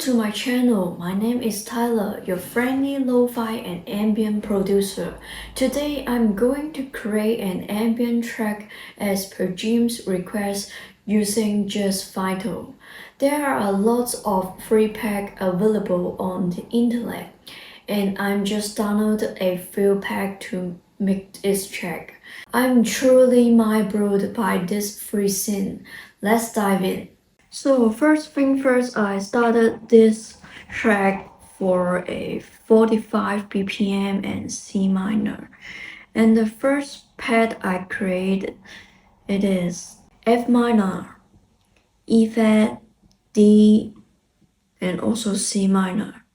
to my channel. My name is Tyler, your friendly lo-fi and ambient producer. Today I'm going to create an ambient track as per Jim's request using just Vital. There are lots of free packs available on the internet, and I'm just downloaded a few packs to make this track. I'm truly mind-blown by this free scene. Let's dive in. So first thing first, I started this track for a 45 BPM and C minor. And the first pad I created, it is F minor, E flat, D, and also C minor.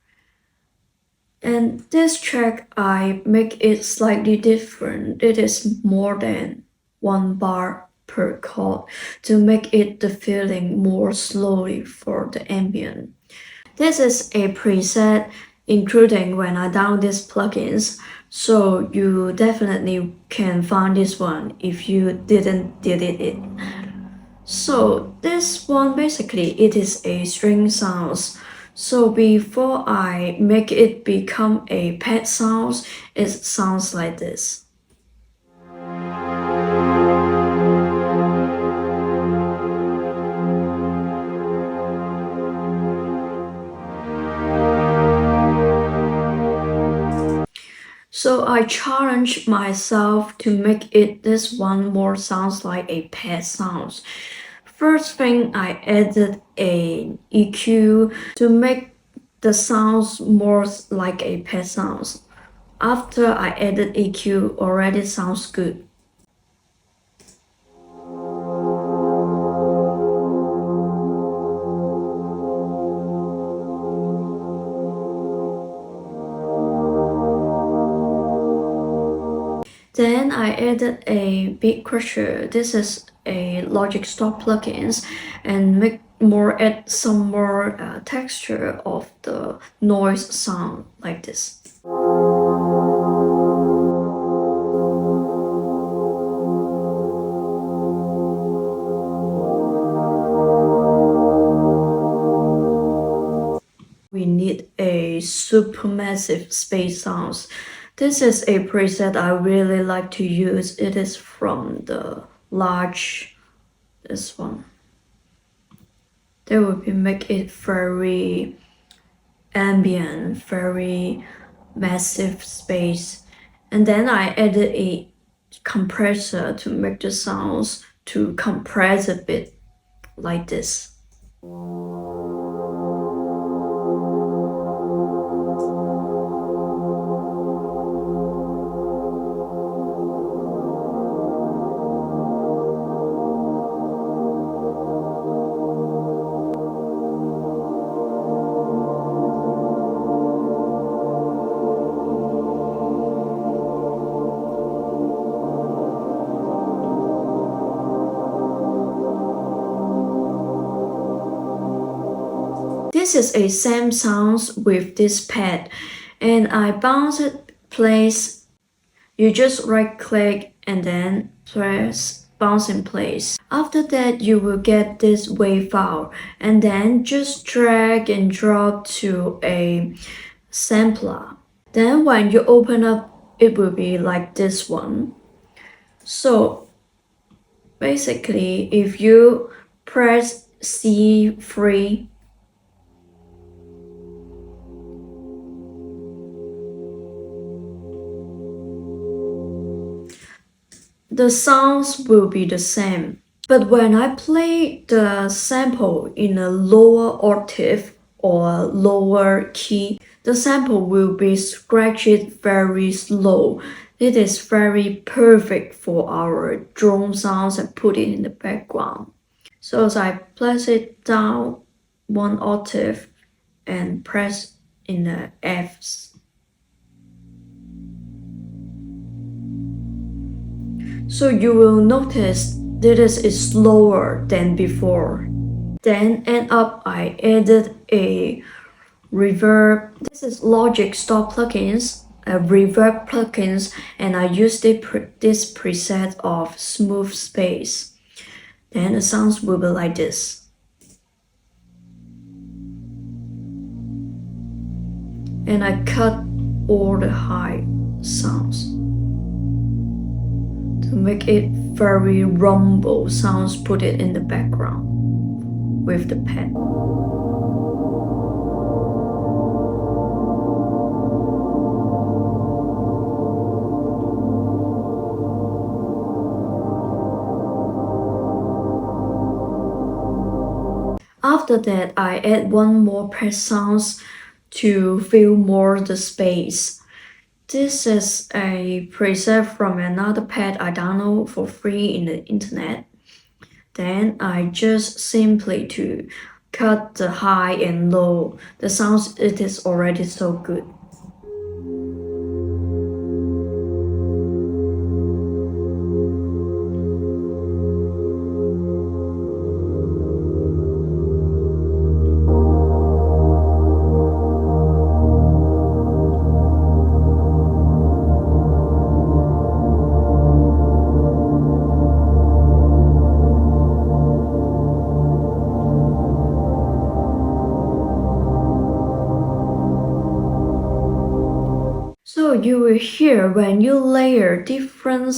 And this track, I make it slightly different. It is more than 1 bar per chord to make it the feeling more slowly for the ambient. This is a preset including when I download these plugins, so you definitely can find this one if you didn't delete it. So this one basically it is a string sounds. So before I make it become a pad sounds, it sounds like this. So I challenged myself to make it this one more sounds like a pad sounds. First thing, I added an EQ to make the sounds more like a pad sounds. After I added EQ, already sounds good. Then I added a beat crusher. This is a Logic Stock plugins and add some more texture of the noise sound like this. We need a supermassive space sounds. This is a preset I really like to use. It is from the large, this one. They will make it very ambient, very massive space. And then I added a compressor to make the sounds to compress a bit like this. This is a same sounds with this pad, and I bounce it place. You just right click and then press bounce in place. After that, you will get this wave file, and then just drag and drop to a sampler. Then when you open up, it will be like this one. So basically, if you press C3, the sounds will be the same. But when I play the sample in a lower octave or lower key, the sample will be scratched very slow. It is very perfect for our drone sounds and put it in the background. So as I press it down 1 octave and press in the Fs. So you will notice this is slower than before. Then end up I added a reverb. This is Logic Stock plugins, a reverb plugins, and I used this preset of smooth space. Then the sounds will be like this. and I cut all the high sounds to make it very rumble sounds, put it in the background with the pen. After that, I add one more pad sounds to fill more the space. This is a preset from another pad I download for free in the internet. Then I just simply to cut the high and low. The sounds, it is already so good. So you will hear when you layer different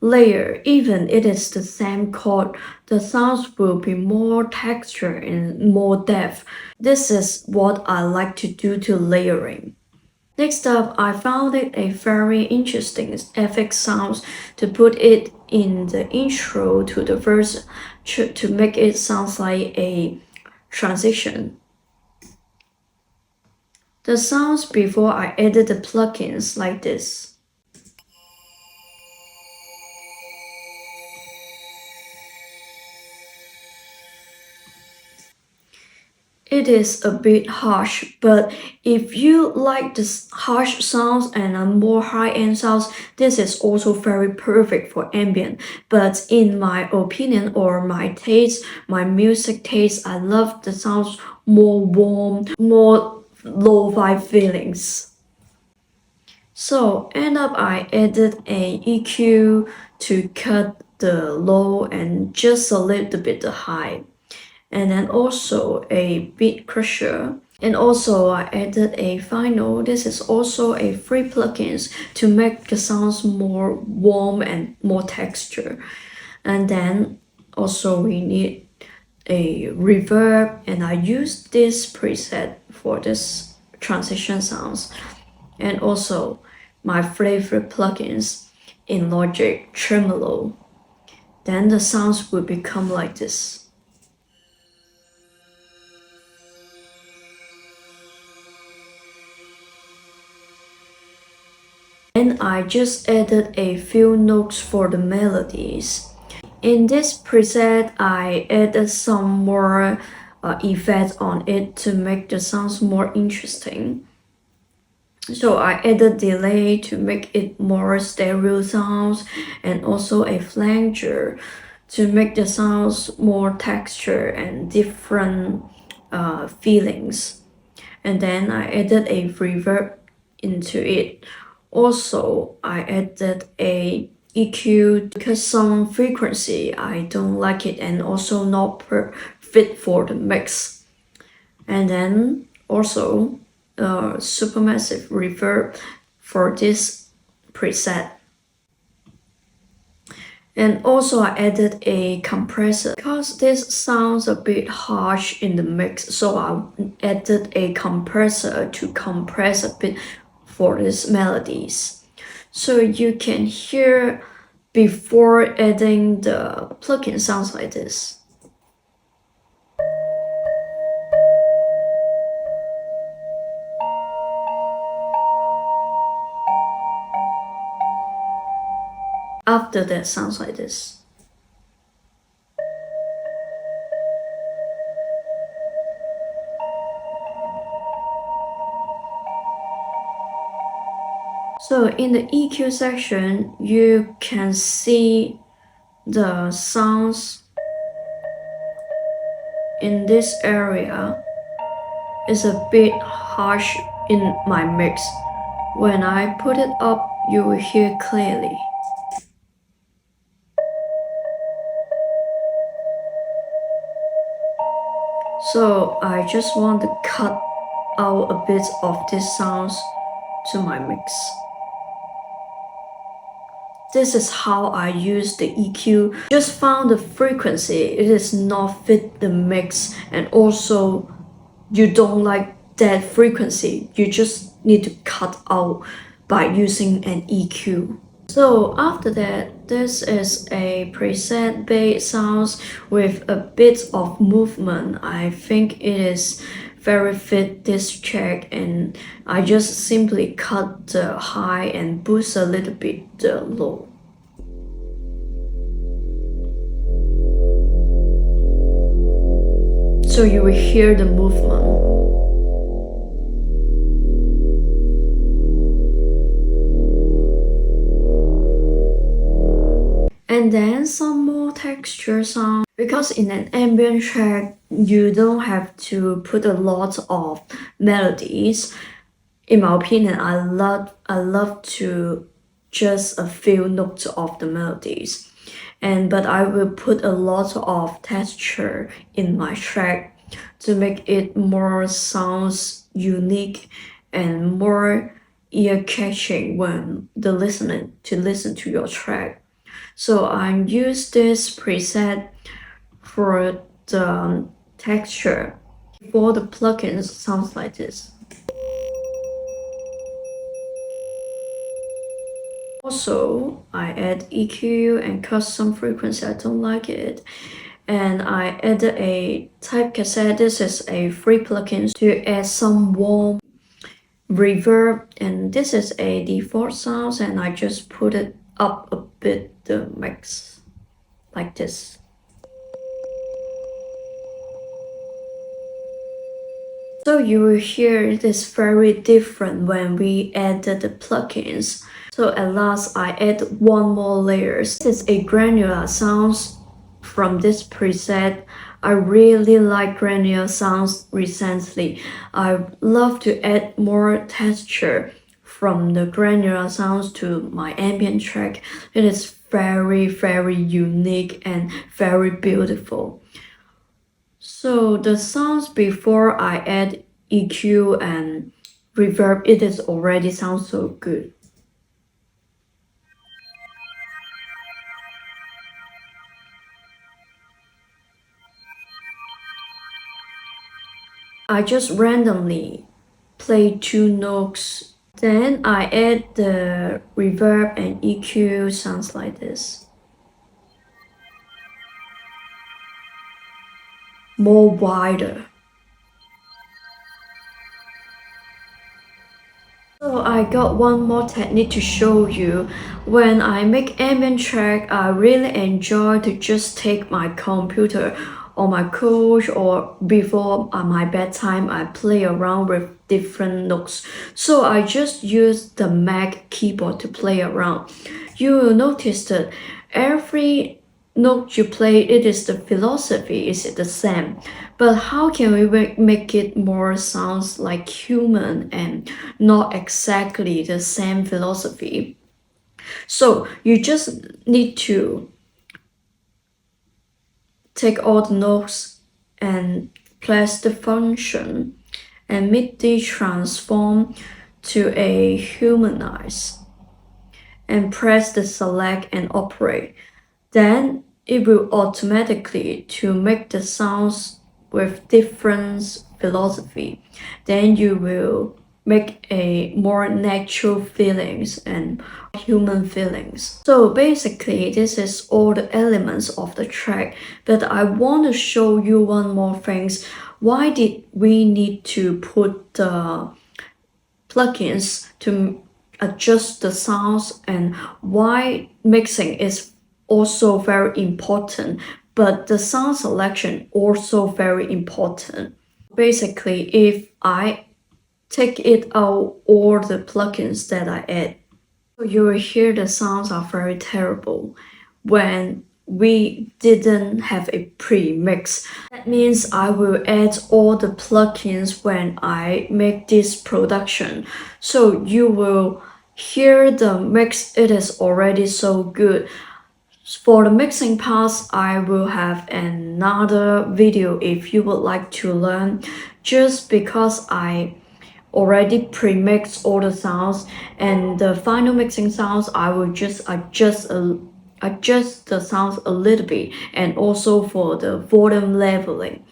layer, even it is the same chord, the sounds will be more texture and more depth. This is what I like to do to layering. Next up, I found it a very interesting FX sounds to put it in the intro to the verse to make it sound like a transition. The sounds before I added the plugins like this. It is a bit harsh, but if you like the harsh sounds and more high-end sounds, this is also very perfect for ambient. But in my opinion or my taste, my music taste, I love the sounds more warm, more lo-fi feelings. So end up I added a EQ to cut the low and just a little bit the high. And then also a beat crusher. And also I added a final. This is also a free plugins to make the sounds more warm and more texture. And then also we need a reverb, and I use this preset for this transition sounds. And also my favorite plugins in Logic, Tremolo. Then the sounds will become like this. And I just added a few notes for the melodies. In this preset, I added some more effects on it to make the sounds more interesting. So I added delay to make it more stereo sounds, and also a flanger to make the sounds more texture and different feelings. And then I added a reverb into it. Also, I added a EQ because some frequency I don't like it and also not fit for the mix. And then also supermassive reverb for this preset. And also I added a compressor because this sounds a bit harsh in the mix, so I added a compressor to compress a bit for these melodies. So you can hear before adding the plugin sounds like this. After that sounds like this. So in the EQ section, you can see the sounds in this area is a bit harsh in my mix. When I put it up, you will hear clearly. So I just want to cut out a bit of these sounds to my mix. This is how I use the EQ. Just found the frequency, it is not fit the mix, and also you don't like that frequency, you just need to cut out by using an EQ. So after that, this is a preset bass sounds with a bit of movement. I think it is very fit this track, and I just simply cut the high and boost a little bit the low. So you will hear the movement. And then some more texture sound. Because in an ambient track, you don't have to put a lot of melodies. In my opinion, I love to just a few notes of the melodies. But I will put a lot of texture in my track to make it more sounds unique and more ear-catching when listen to your track. So I use this preset for the texture. For the plugins, sounds like this. Also, I add EQ and custom frequency. I don't like it. And I added a type cassette. This is a free plugin to add some warm reverb, and this is a default sounds, and I just put it up a bit the mix like this. So you will hear it is very different when we added the plugins. So at last I add one more layers. This is a granular sounds from this preset. I really like granular sounds recently. I love to add more texture from the granular sounds to my ambient track. It is very unique and very beautiful. So the sounds before I add EQ and reverb, it is already sounds so good. I just randomly play two notes, then I add the reverb and EQ, sounds like this. More wider. So I got one more technique to show you. When I make ambient track, I really enjoy to just take my computer on my couch or before my bedtime, I play around with different notes. So I just use the Mac keyboard to play around. You will notice that every note you play, it is the philosophy is the same, but how can we make it more sounds like human and not exactly the same philosophy? So you just need to take all the notes and press the function and MIDI transform to a Humanize and press the select and operate. Then it will automatically to make the sounds with different philosophy. Then you will make a more natural feelings and human feelings. So basically this is all the elements of the track, but I want to show you one more things. Why did we need to put the plugins to adjust the sounds, and why mixing is also very important, but the sound selection also very important. Basically, if I take it out all the plugins that I add, you will hear the sounds are very terrible when we didn't have a pre-mix. That means I will add all the plugins when I make this production. So you will hear the mix, it is already so good. For the mixing parts, I will have another video if you would like to learn. Just because I already pre-mixed all the sounds, and the final mixing sounds I will just adjust the sounds a little bit, and also for the volume leveling.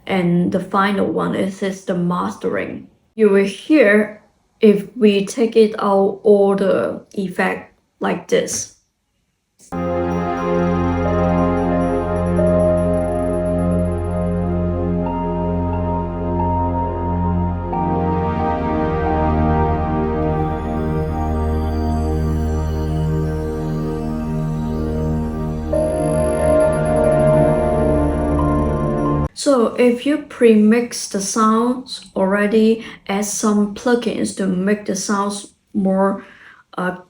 And the final one is the mastering. You will hear if we take it out all the effect like this. So if you pre-mix the sounds already, add some plugins to make the sounds more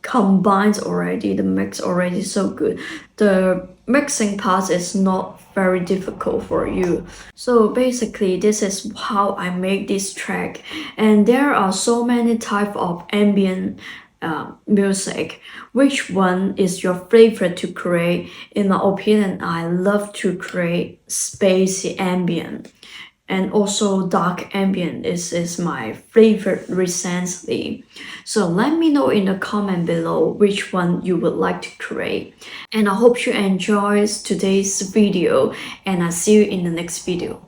combined already, the mix already so good. The mixing part is not very difficult for you. So basically this is how I make this track, and there are so many type of ambient music. Which one is your favorite to create? In my opinion, I love to create spacey ambient, and also dark ambient is my favorite recently. So let me know in the comment below which one you would like to create. And I hope you enjoyed today's video, and I'll see you in the next video.